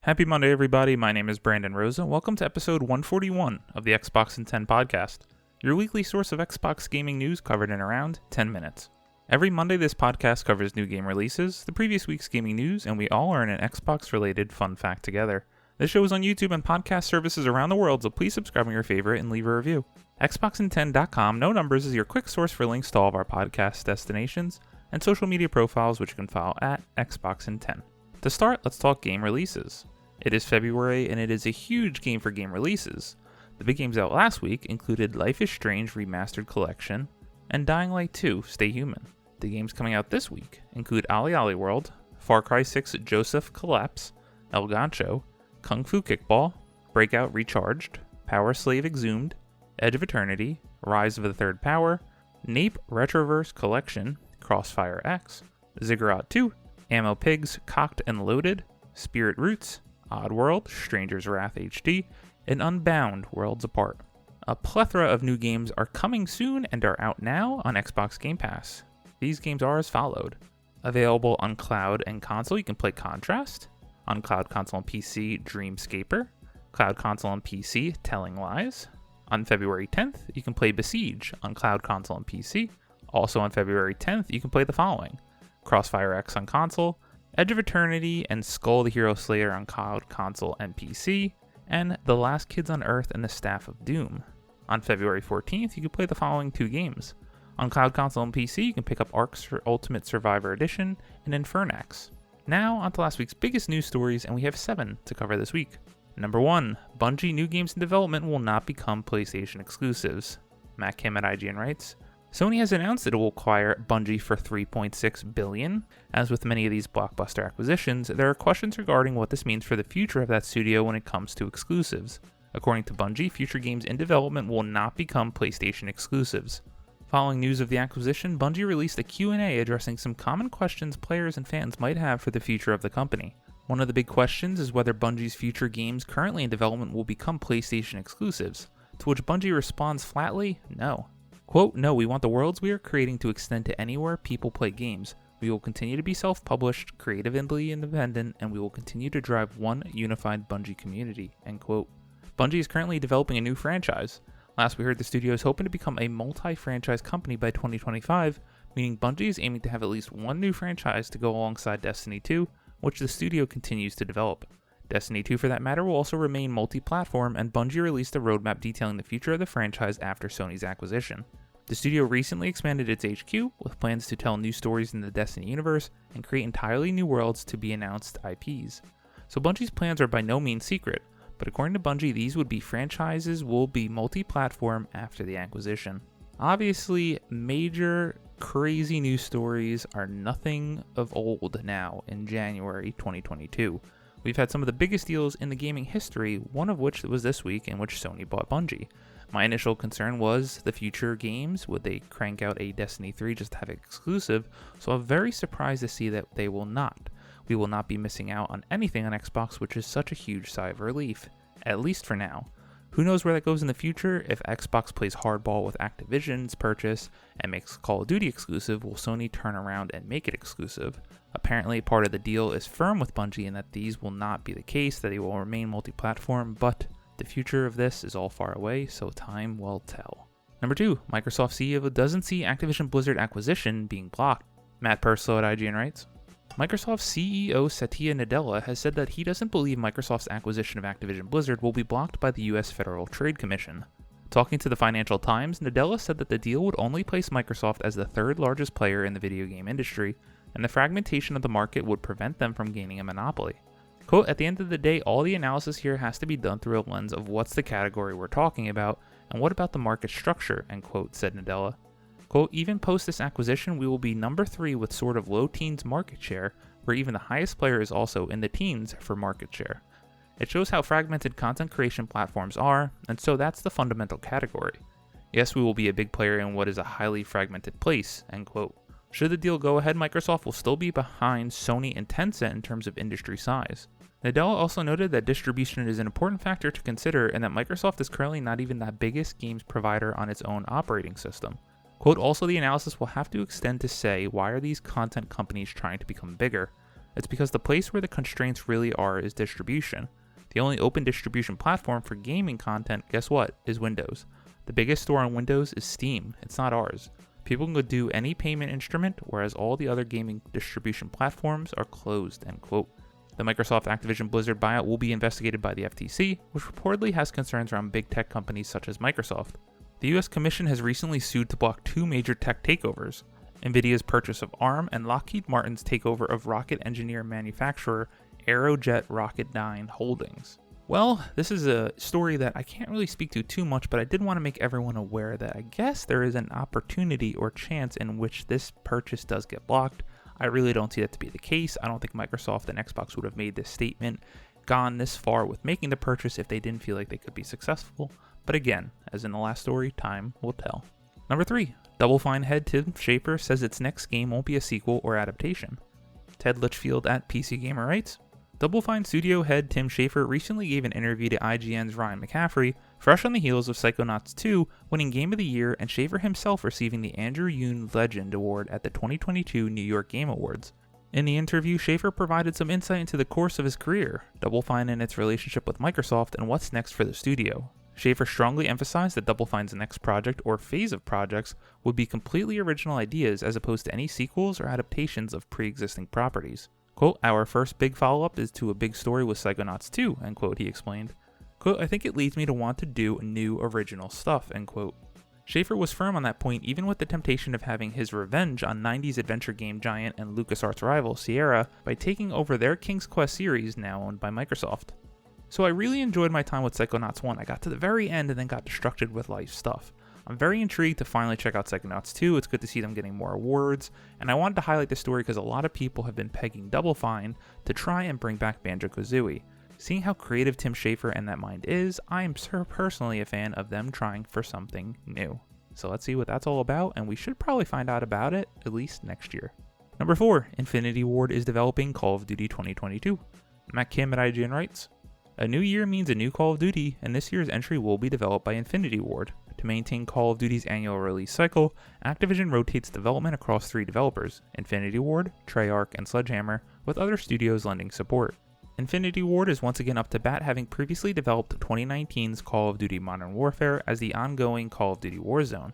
Happy Monday, everybody. My name is Brandon Rosa. Welcome to episode 141 of the Xbox in 10 podcast, your weekly source of Xbox gaming news covered in around 10 minutes. Every Monday, this podcast covers new game releases, the previous week's gaming news, and we all learn an Xbox-related fun fact together. This show is on YouTube and podcast services around the world, so please subscribe on your favorite and leave a review. Xboxin10.com, no numbers, is your quick source for links to all of our podcast destinations and social media profiles, which you can follow at Xboxin10. To start, let's talk game releases. It is February, and it is a huge game for game releases. The big games out last week included Life is Strange Remastered Collection and Dying Light 2 Stay Human. The games coming out this week include Ali World, Far Cry 6 Joseph Collapse, El Gancho, Kung Fu Kickball, Breakout Recharged, Power Slave Exhumed, Edge of Eternity, Rise of the Third Power, Nape Retroverse Collection, Crossfire X, Ziggurat 2, Ammo Pigs Cocked and Loaded, Spirit Roots, Oddworld, Stranger's Wrath HD, and Unbound Worlds Apart. A plethora of new games are coming soon and are out now on Xbox Game Pass. These games are as followed. Available on cloud and console, you can play Contrast. On cloud console and PC, Dreamscaper. Cloud console and PC, Telling Lies. On February 10th, you can play Besiege on cloud console and PC. Also on February 10th, you can play the following: Crossfire X on console, Edge of Eternity and Skull the Hero Slayer on cloud console and PC, and The Last Kids on Earth and the Staff of Doom. On February 14th, you can play the following two games. On cloud console and PC, you can pick up Ark Ultimate Survivor Edition and Infernax. Now, on to last week's biggest news stories, and we have 7 to cover this week. Number 1, Bungie new games in development will not become PlayStation exclusives. Matt Kim at IGN writes, Sony has announced that it will acquire Bungie for $3.6 billion. As with many of these blockbuster acquisitions, there are questions regarding what this means for the future of that studio when it comes to exclusives. According to Bungie, future games in development will not become PlayStation exclusives. Following news of the acquisition, Bungie released a Q&A addressing some common questions players and fans might have for the future of the company. One of the big questions is whether Bungie's future games currently in development will become PlayStation exclusives, to which Bungie responds flatly, no. Quote, no, we want the worlds we are creating to extend to anywhere people play games. We will continue to be self-published, creatively independent, and we will continue to drive one unified Bungie community, end quote. Bungie is currently developing a new franchise. Last we heard, the studio is hoping to become a multi-franchise company by 2025, meaning Bungie is aiming to have at least one new franchise to go alongside Destiny 2, which the studio continues to develop. Destiny 2, for that matter, will also remain multi-platform, and Bungie released a roadmap detailing the future of the franchise after Sony's acquisition. The studio recently expanded its HQ, with plans to tell new stories in the Destiny universe and create entirely new worlds to be announced IPs. So Bungie's plans are by no means secret, but according to Bungie, these would be franchises will be multi-platform after the acquisition. Obviously, major, crazy news stories are nothing of old now in January 2022. We've had some of the biggest deals in the gaming history, one of which was this week in which Sony bought Bungie. My initial concern was the future games. Would they crank out a Destiny 3 just to have it exclusive? So I'm very surprised to see that they will not. We will not be missing out on anything on Xbox, which is such a huge sigh of relief, at least for now. Who knows where that goes in the future? If Xbox plays hardball with Activision's purchase and makes Call of Duty exclusive, will Sony turn around and make it exclusive? Apparently, part of the deal is firm with Bungie in that these will not be the case, that they will remain multi-platform, but the future of this is all far away, so time will tell. Number 2, Microsoft CEO doesn't see Activision Blizzard acquisition being blocked. Matt Purslow at IGN writes, Microsoft CEO Satya Nadella has said that he doesn't believe Microsoft's acquisition of Activision Blizzard will be blocked by the US Federal Trade Commission. Talking to the Financial Times, Nadella said that the deal would only place Microsoft as the third largest player in the video game industry, and the fragmentation of the market would prevent them from gaining a monopoly. Quote, at the end of the day, all the analysis here has to be done through a lens of what's the category we're talking about, and what about the market structure, end quote, said Nadella. Quote, even post this acquisition, we will be number 3 with sort of low teens market share, where even the highest player is also in the teens for market share. It shows how fragmented content creation platforms are, and so that's the fundamental category. Yes, we will be a big player in what is a highly fragmented place, end quote. Should the deal go ahead, Microsoft will still be behind Sony and Tencent in terms of industry size. Nadella also noted that distribution is an important factor to consider and that Microsoft is currently not even the biggest games provider on its own operating system. Quote, also the analysis will have to extend to say, why are these content companies trying to become bigger? It's because the place where the constraints really are is distribution. The only open distribution platform for gaming content, guess what, is Windows. The biggest store on Windows is Steam, it's not ours. People can go do any payment instrument, whereas all the other gaming distribution platforms are closed, end quote. The Microsoft Activision Blizzard buyout will be investigated by the FTC, which reportedly has concerns around big tech companies such as Microsoft. The US Commission has recently sued to block 2 major tech takeovers: Nvidia's purchase of ARM and Lockheed Martin's takeover of rocket engineer manufacturer Aerojet Rocketdyne Holdings. Well, this is a story that I can't really speak to too much, but I did want to make everyone aware that I guess there is an opportunity or chance in which this purchase does get blocked. I really don't see that to be the case. I don't think Microsoft and Xbox would have made this statement, gone this far with making the purchase if they didn't feel like they could be successful. But again, as in the last story, time will tell. Number 3. Double Fine head Tim Schafer says its next game won't be a sequel or adaptation. Ted Litchfield at PC Gamer writes, Double Fine studio head Tim Schafer recently gave an interview to IGN's Ryan McCaffrey, fresh on the heels of Psychonauts 2 winning Game of the Year and Schafer himself receiving the Andrew Yoon Legend Award at the 2022 New York Game Awards. In the interview, Schafer provided some insight into the course of his career, Double Fine and its relationship with Microsoft, and what's next for the studio. Schafer strongly emphasized that Double Fine's next project or phase of projects would be completely original ideas as opposed to any sequels or adaptations of pre-existing properties. Quote, our first big follow-up is to a big story with Psychonauts 2, end quote, he explained. Quote, I think it leads me to want to do new original stuff, end quote. Schafer was firm on that point even with the temptation of having his revenge on 90s adventure game giant and LucasArts rival Sierra by taking over their King's Quest series now owned by Microsoft. So I really enjoyed my time with Psychonauts 1. I got to the very end and then got distracted with life stuff. I'm very intrigued to finally check out Psychonauts 2, it's good to see them getting more awards, and I wanted to highlight this story because a lot of people have been pegging Double Fine to try and bring back Banjo-Kazooie. Seeing how creative Tim Schafer and that mind is, I am personally a fan of them trying for something new. So let's see what that's all about, and we should probably find out about it at least next year. Number 4, Infinity Ward is developing Call of Duty 2022. Matt Kim at IGN writes, a new year means a new Call of Duty, and this year's entry will be developed by Infinity Ward. To maintain Call of Duty's annual release cycle, Activision rotates development across 3 developers, Infinity Ward, Treyarch, and Sledgehammer, with other studios lending support. Infinity Ward is once again up to bat, having previously developed 2019's Call of Duty Modern Warfare as the ongoing Call of Duty Warzone.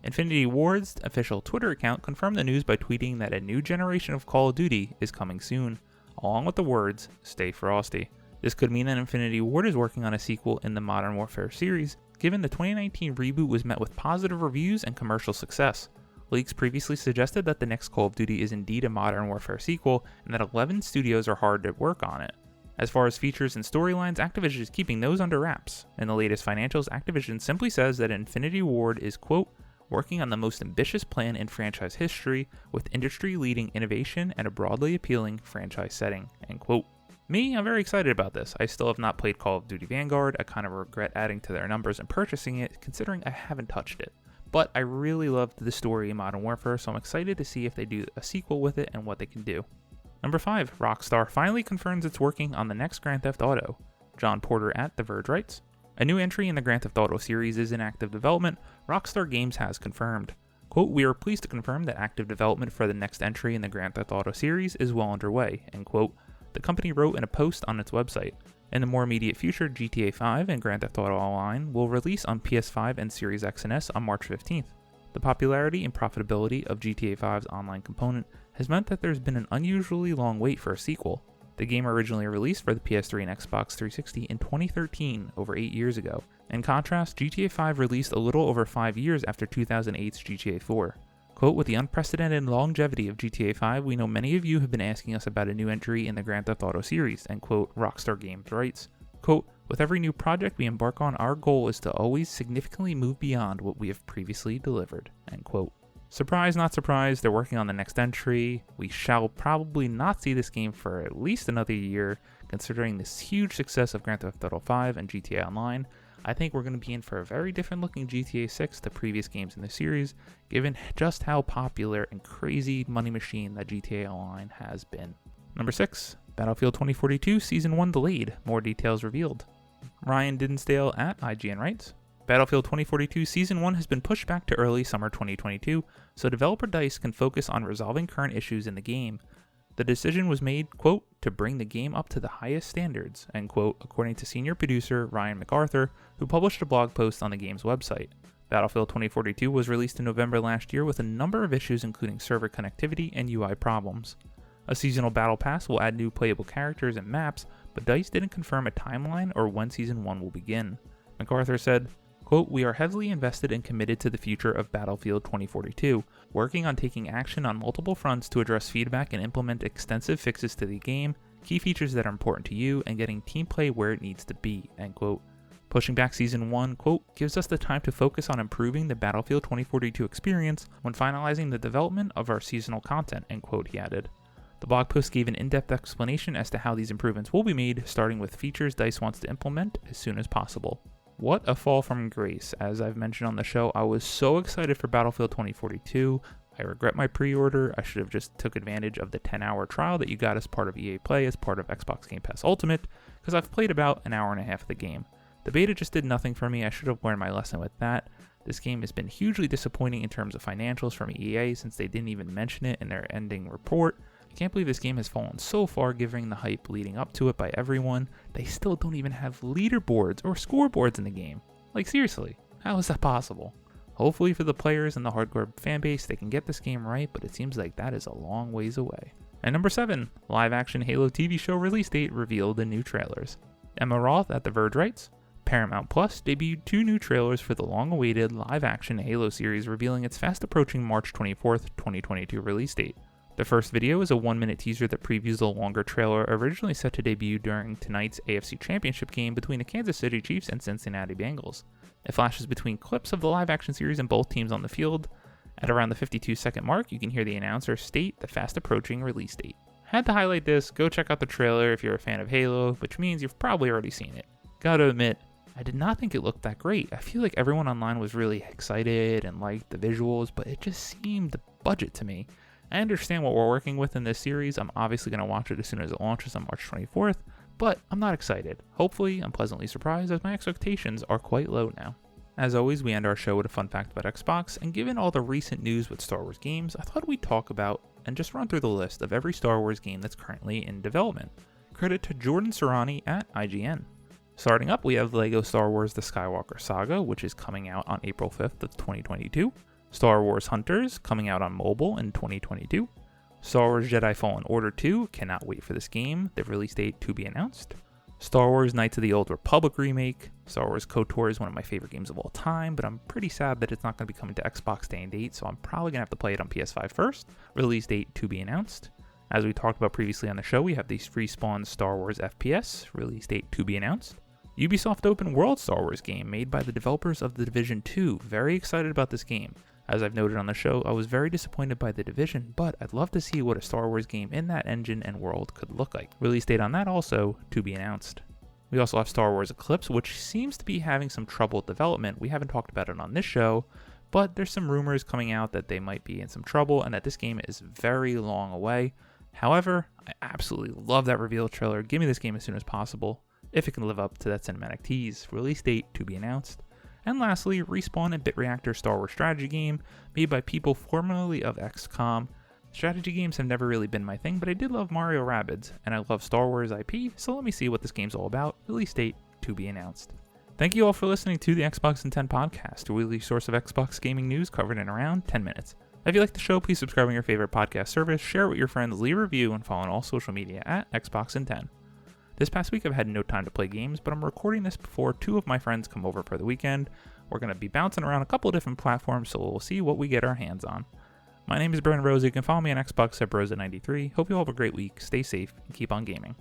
Infinity Ward's official Twitter account confirmed the news by tweeting that a new generation of Call of Duty is coming soon, along with the words, "Stay frosty." This could mean that Infinity Ward is working on a sequel in the Modern Warfare series, given the 2019 reboot was met with positive reviews and commercial success. Leaks previously suggested that the next Call of Duty is indeed a Modern Warfare sequel, and that 11 studios are hard at work on it. As far as features and storylines, Activision is keeping those under wraps. In the latest financials, Activision simply says that Infinity Ward is, quote, working on the most ambitious plan in franchise history with industry-leading innovation and a broadly appealing franchise setting, end quote. Me, I'm very excited about this. I still have not played Call of Duty Vanguard. I kind of regret adding to their numbers and purchasing it, considering I haven't touched it. But I really loved the story in Modern Warfare, so I'm excited to see if they do a sequel with it and what they can do. Number 5, Rockstar finally confirms it's working on the next Grand Theft Auto. John Porter at The Verge writes, a new entry in the Grand Theft Auto series is in active development, Rockstar Games has confirmed. Quote, we are pleased to confirm that active development for the next entry in the Grand Theft Auto series is well underway, end quote. The company wrote in a post on its website. In the more immediate future, GTA 5 and Grand Theft Auto Online will release on PS5 and Series X and S on March 15th. The popularity and profitability of GTA 5's online component has meant that there's been an unusually long wait for a sequel. The game originally released for the PS3 and Xbox 360 in 2013, over 8 years ago. In contrast, GTA 5 released a little over 5 years after 2008's GTA 4. Quote, with the unprecedented longevity of GTA 5, we know many of you have been asking us about a new entry in the Grand Theft Auto series, end quote, Rockstar Games writes. Quote, with every new project we embark on, our goal is to always significantly move beyond what we have previously delivered, end quote. Surprise, not surprise, they're working on the next entry. We shall probably not see this game for at least another year, considering this huge success of Grand Theft Auto 5 and GTA Online. I think we're going to be in for a very different looking GTA 6 to previous games in the series, given just how popular and crazy money machine that GTA Online has been. Number 6, Battlefield 2042 Season 1 delayed, more details revealed. Ryan Dinsdale at IGN writes, Battlefield 2042 Season 1 has been pushed back to early summer 2022, so developer DICE can focus on resolving current issues in the game. The decision was made, quote, to bring the game up to the highest standards, end quote, according to senior producer Ryan MacArthur, who published a blog post on the game's website. Battlefield 2042 was released in November last year with a number of issues including server connectivity and UI problems. A seasonal battle pass will add new playable characters and maps, but DICE didn't confirm a timeline or when Season 1 will begin. MacArthur said, quote, we are heavily invested and committed to the future of Battlefield 2042, working on taking action on multiple fronts to address feedback and implement extensive fixes to the game, key features that are important to you, and getting team play where it needs to be, end quote. Pushing back Season 1, quote, gives us the time to focus on improving the Battlefield 2042 experience when finalizing the development of our seasonal content, end quote, he added. The blog post gave an in-depth explanation as to how these improvements will be made, starting with features DICE wants to implement as soon as possible. What a fall from grace. As I've mentioned on the show, I was so excited for Battlefield 2042. I regret my pre-order. I should have just took advantage of the 10-hour trial that you got as part of EA Play as part of Xbox Game Pass Ultimate, because I've played about an hour and a half of the game. The beta just did nothing for me. I should have learned my lesson with that. This game has been hugely disappointing in terms of financials from EA since they didn't even mention it in their ending report. I can't believe this game has fallen so far given the hype leading up to it by everyone. They still don't even have leaderboards or scoreboards in the game. Like seriously, how is that possible? Hopefully for the players and the hardcore fanbase they can get this game right, but it seems like that is a long ways away. And number 7, live action Halo TV show release date revealed in new trailers. Emma Roth at The Verge writes, Paramount Plus debuted 2 new trailers for the long-awaited live-action Halo series, revealing its fast-approaching March 24th, 2022 release date. The first video is a 1-minute teaser that previews the longer trailer originally set to debut during tonight's AFC Championship game between the Kansas City Chiefs and Cincinnati Bengals. It flashes between clips of the live-action series and both teams on the field. At around the 52-second mark, you can hear the announcer state the fast-approaching release date. Had to highlight this, go check out the trailer if you're a fan of Halo, which means you've probably already seen it. Gotta admit, I did not think it looked that great. I feel like everyone online was really excited and liked the visuals, but it just seemed budget to me. I understand what we're working with in this series. I'm obviously going to watch it as soon as it launches on March 24th, but I'm not excited. Hopefully, I'm pleasantly surprised as my expectations are quite low now. As always, we end our show with a fun fact about Xbox, and given all the recent news with Star Wars games, I thought we'd talk about and just run through the list of every Star Wars game that's currently in development. Credit to Jordan Serrani at IGN. Starting up, we have LEGO Star Wars The Skywalker Saga, which is coming out on April 5th of 2022. Star Wars Hunters, coming out on mobile in 2022. Star Wars Jedi Fallen Order 2, cannot wait for this game, the release date to be announced. Star Wars Knights of the Old Republic remake. Star Wars KOTOR is one of my favorite games of all time, but I'm pretty sad that it's not going to be coming to Xbox Day and date, so I'm probably going to have to play it on PS5 first. Release date to be announced. As we talked about previously on the show, we have the Respawn Star Wars FPS, release date to be announced. Ubisoft Open World Star Wars game made by the developers of The Division 2. Very excited about this game. As I've noted on the show, I was very disappointed by The Division, but I'd love to see what a Star Wars game in that engine and world could look like. Release date on that also to be announced. We also have Star Wars Eclipse, which seems to be having some trouble with development. We haven't talked about it on this show, but there's some rumors coming out that they might be in some trouble and that this game is very long away. However, I absolutely love that reveal trailer. Give me this game as soon as possible, if it can live up to that cinematic tease. Release date to be announced. And lastly, Respawn and BitReactor Star Wars strategy game made by people formerly of XCOM. Strategy games have never really been my thing, but I did love Mario Rabbids, and I love Star Wars IP, so let me see what this game's all about. Release date to be announced. Thank you all for listening to the Xbox in 10 podcast, a weekly source of Xbox gaming news covered in around 10 minutes. If you like the show, please subscribe on your favorite podcast service, share it with your friends, leave a review, and follow on all social media at Xbox in 10. This past week I've had no time to play games, but I'm recording this before 2 of my friends come over for the weekend. We're going to be bouncing around a couple of different platforms, so we'll see what we get our hands on. My name is Brandon Rosa. You can follow me on Xbox at Brosa93. Hope you all have a great week, stay safe, and keep on gaming.